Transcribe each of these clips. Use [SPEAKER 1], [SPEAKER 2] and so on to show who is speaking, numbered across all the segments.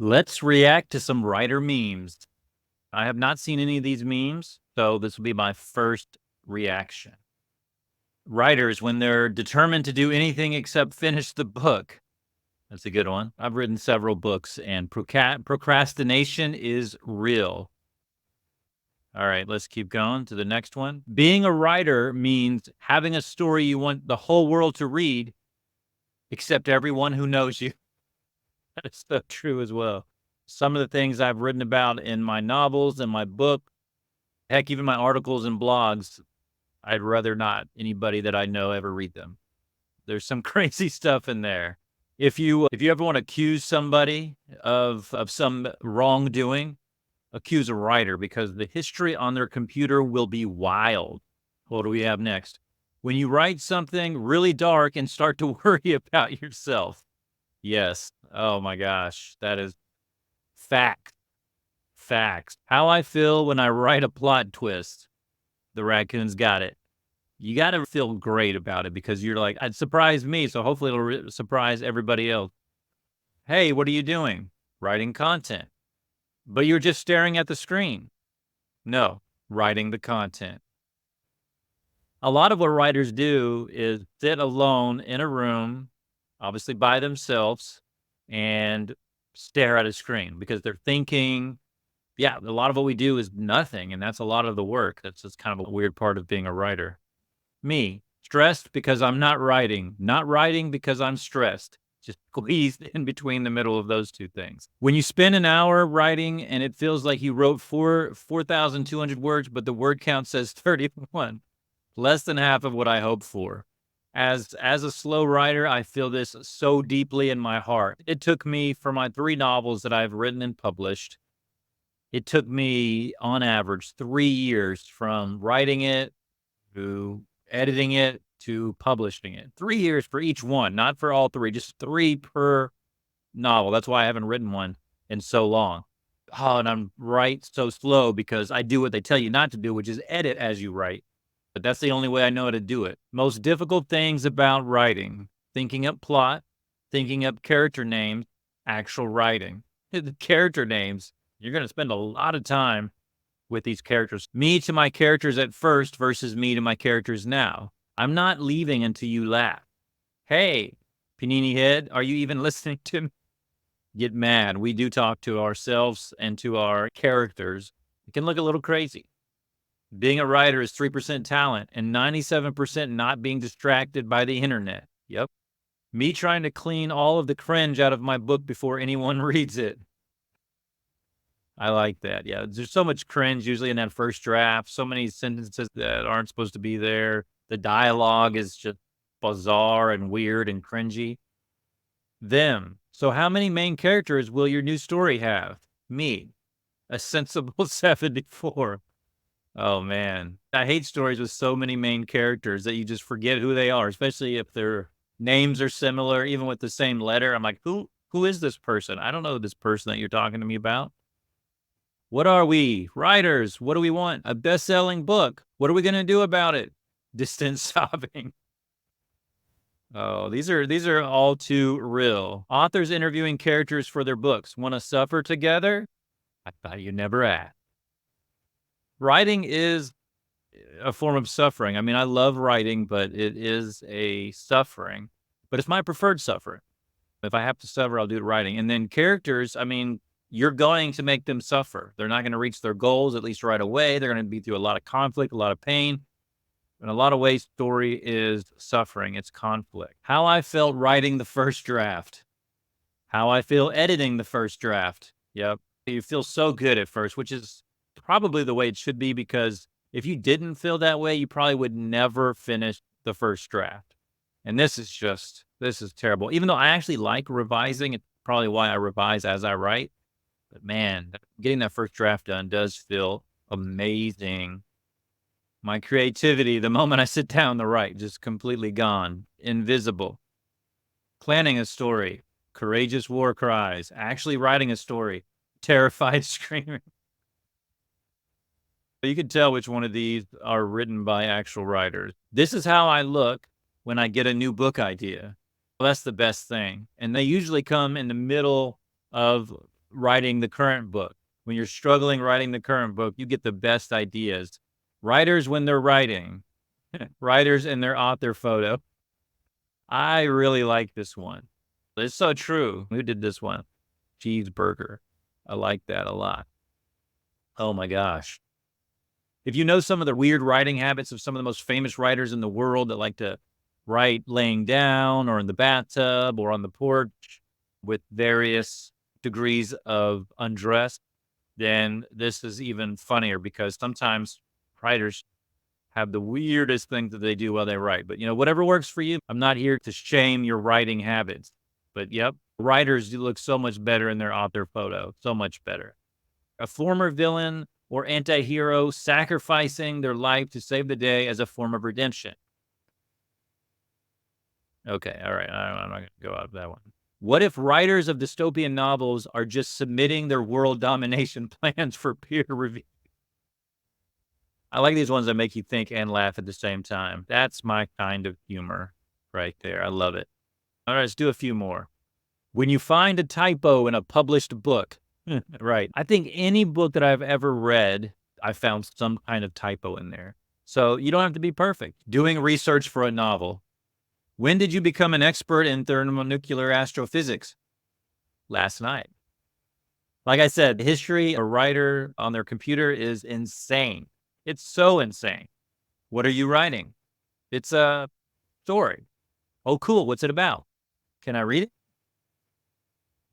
[SPEAKER 1] Let's react to some writer memes. I have not seen any of these memes, so this will be my first reaction. Writers, when they're determined to do anything except finish the book. That's a good one. I've written several books, and procrastination is real. All right, let's keep going to the next one. Being a writer means having a story you want the whole world to read, except everyone who knows you. That is so true as well. Some of the things I've written about in my novels and my book, heck, even my articles and blogs, I'd rather not anybody that I know ever read them. There's some crazy stuff in there. If you ever want to accuse somebody of some wrongdoing, accuse a writer because the history on their computer will be wild. What do we have next? When you write something really dark and start to worry about yourself. Yes. Oh my gosh. That is fact. Facts. How I feel when I write a plot twist. The raccoons got it. You got to feel great about it because you're like, it surprised me, so hopefully it'll surprise everybody else. Hey, what are you doing? Writing content. But you're just staring at the screen. No, writing the content. A lot of what writers do is sit alone in a room, obviously by themselves, and stare at a screen because they're thinking. Yeah, a lot of what we do is nothing, and that's a lot of the work. That's just kind of a weird part of being a writer. Me, stressed because I'm not writing because I'm stressed. Just squeezed in between the middle of those two things. When you spend an hour writing and it feels like you wrote 4,200 words, but the word count says 31, less than half of what I hoped for. As a slow writer, I feel this so deeply in my heart. It took me for my 3 novels that I've written and published. It took me on average 3 years from writing it to editing it to publishing it. 3 years for each one, not for all 3, just 3 per novel. That's why I haven't written one in so long. Oh, and I'm right so slow because I do what they tell you not to do, which is edit as you write. But that's the only way I know how to do it. Most difficult things about writing, thinking up plot, thinking up character names, actual writing. The character names, you're going to spend a lot of time with these characters. Me to my characters at first versus me to my characters now. I'm not leaving until you laugh. Hey, Panini Head, are you even listening to me? Get mad. We do talk to ourselves and to our characters. It can look a little crazy. Being a writer is 3% talent and 97% not being distracted by the internet. Yep. Me trying to clean all of the cringe out of my book before anyone reads it. I like that. Yeah, there's so much cringe usually in that first draft. So many sentences that aren't supposed to be there. The dialogue is just bizarre and weird and cringy. Them. So how many main characters will your new story have? Me. A sensible 74. Oh man. I hate stories with so many main characters that you just forget who they are, especially if their names are similar, even with the same letter. I'm like, who is this person? I don't know this person that you're talking to me about. What are we? Writers. What do we want? A best-selling book. What are we going to do about it? Distant sobbing. Oh, these are all too real. Authors interviewing characters for their books. Want to suffer together? I thought you never asked. Writing is a form of suffering. I mean, I love writing, but it is a suffering. But it's my preferred suffering. If I have to suffer, I'll do it writing. And then characters, I mean, you're going to make them suffer. They're not going to reach their goals, at least right away. They're going to be through a lot of conflict, a lot of pain. In a lot of ways, story is suffering. It's conflict. How I felt writing the first draft. How I feel editing the first draft. Yep. You feel so good at first, which is probably the way it should be, because if you didn't feel that way, you probably would never finish the first draft. And this is terrible. Even though I actually like revising, it's probably why I revise as I write. But man, getting that first draft done does feel amazing. My creativity, the moment I sit down to write, just completely gone, invisible. Planning a story, courageous war cries, actually writing a story, terrified screaming. You can tell which one of these are written by actual writers. This is how I look when I get a new book idea. Well, that's the best thing. And they usually come in the middle of writing the current book. When you're struggling writing the current book, you get the best ideas. Writers when they're writing, writers in their author photo. I really like this one. It's so true. Who did this one? Cheeseburger. I like that a lot. Oh my gosh. If you know some of the weird writing habits of some of the most famous writers in the world that like to write laying down or in the bathtub or on the porch with various degrees of undress, then this is even funnier because sometimes writers have the weirdest things that they do while they write. But, whatever works for you. I'm not here to shame your writing habits. But, yep, writers do look so much better in their author photo. So much better. A former villain or anti-hero sacrificing their life to save the day as a form of redemption. Okay, all right. I'm not going to go out of that one. What if writers of dystopian novels are just submitting their world domination plans for peer review? I like these ones that make you think and laugh at the same time. That's my kind of humor right there. I love it. All right, let's do a few more. When you find a typo in a published book, right. I think any book that I've ever read, I found some kind of typo in there. So you don't have to be perfect. Doing research for a novel. When did you become an expert in thermonuclear astrophysics? Last night. Like I said, history, a writer on their computer is insane. It's so insane. What are you writing? It's a story. Oh, cool. What's it about? Can I read it?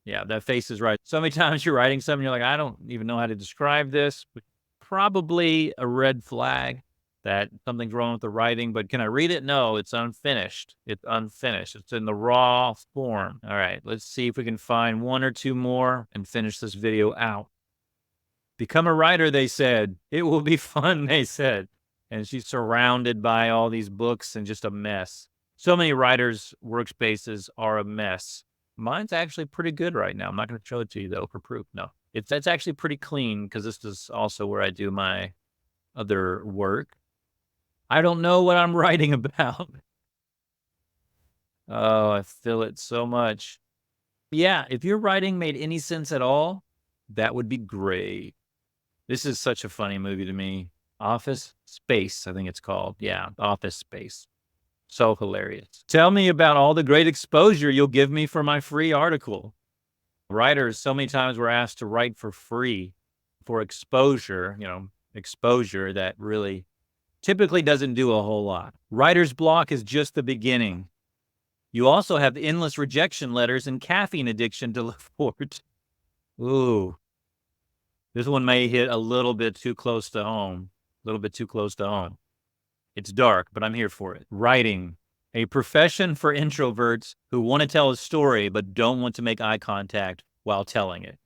[SPEAKER 1] Yeah, that face is right. So many times you're writing something, you're like, I don't even know how to describe this. But probably a red flag that something's wrong with the writing, but can I read it? No, it's unfinished. It's unfinished. It's in the raw form. All right, let's see if we can find one or two more and finish this video out. Become a writer, they said. It will be fun, they said. And she's surrounded by all these books and just a mess. So many writers' workspaces are a mess. Mine's actually pretty good right now. I'm not going to show it to you, though, for proof. No, it's actually pretty clean because this is also where I do my other work. I don't know what I'm writing about. Oh, I feel it so much. Yeah, if your writing made any sense at all, that would be great. This is such a funny movie to me. Office Space, I think it's called. Yeah, Office Space. So hilarious. Tell me about all the great exposure you'll give me for my free article. Writers, so many times we're asked to write for free for exposure, exposure that really typically doesn't do a whole lot. Writer's block is just the beginning. You also have endless rejection letters and caffeine addiction to look forward to. Ooh. This one may hit a little bit too close to home. A little bit too close to home. It's dark, but I'm here for it. Writing, a profession for introverts who want to tell a story but don't want to make eye contact while telling it.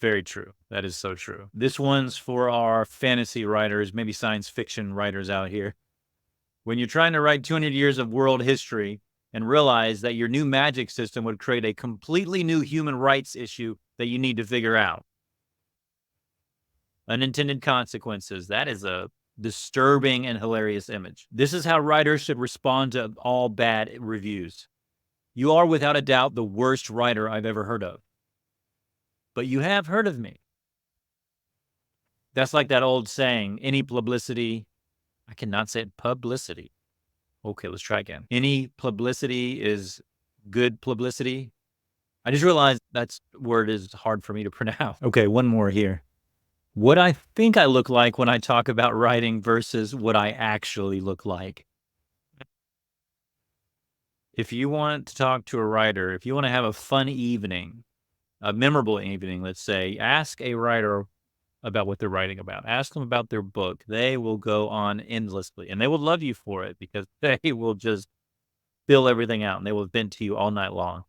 [SPEAKER 1] Very true. That is so true. This one's for our fantasy writers, maybe science fiction writers out here. When you're trying to write 200 years of world history and realize that your new magic system would create a completely new human rights issue that you need to figure out. Unintended consequences. That is a disturbing and hilarious image. This is how writers should respond to all bad reviews. You are without a doubt the worst writer I've ever heard of. But you have heard of me. That's like that old saying, any publicity, I cannot say it, publicity. Okay, let's try again. Any publicity is good publicity. I just realized that word is hard for me to pronounce. Okay, one more here. What I think I look like when I talk about writing versus what I actually look like. If you want to talk to a writer, if you want to have a fun evening, a memorable evening, let's say, ask a writer about what they're writing about. Ask them about their book. They will go on endlessly and they will love you for it because they will just fill everything out and they will vent to you all night long.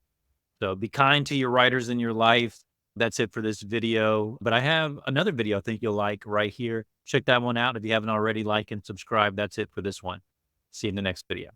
[SPEAKER 1] So be kind to your writers in your life. That's it for this video. But I have another video I think you'll like right here. Check that one out. If you haven't already, like and subscribe. That's it for this one. See you in the next video.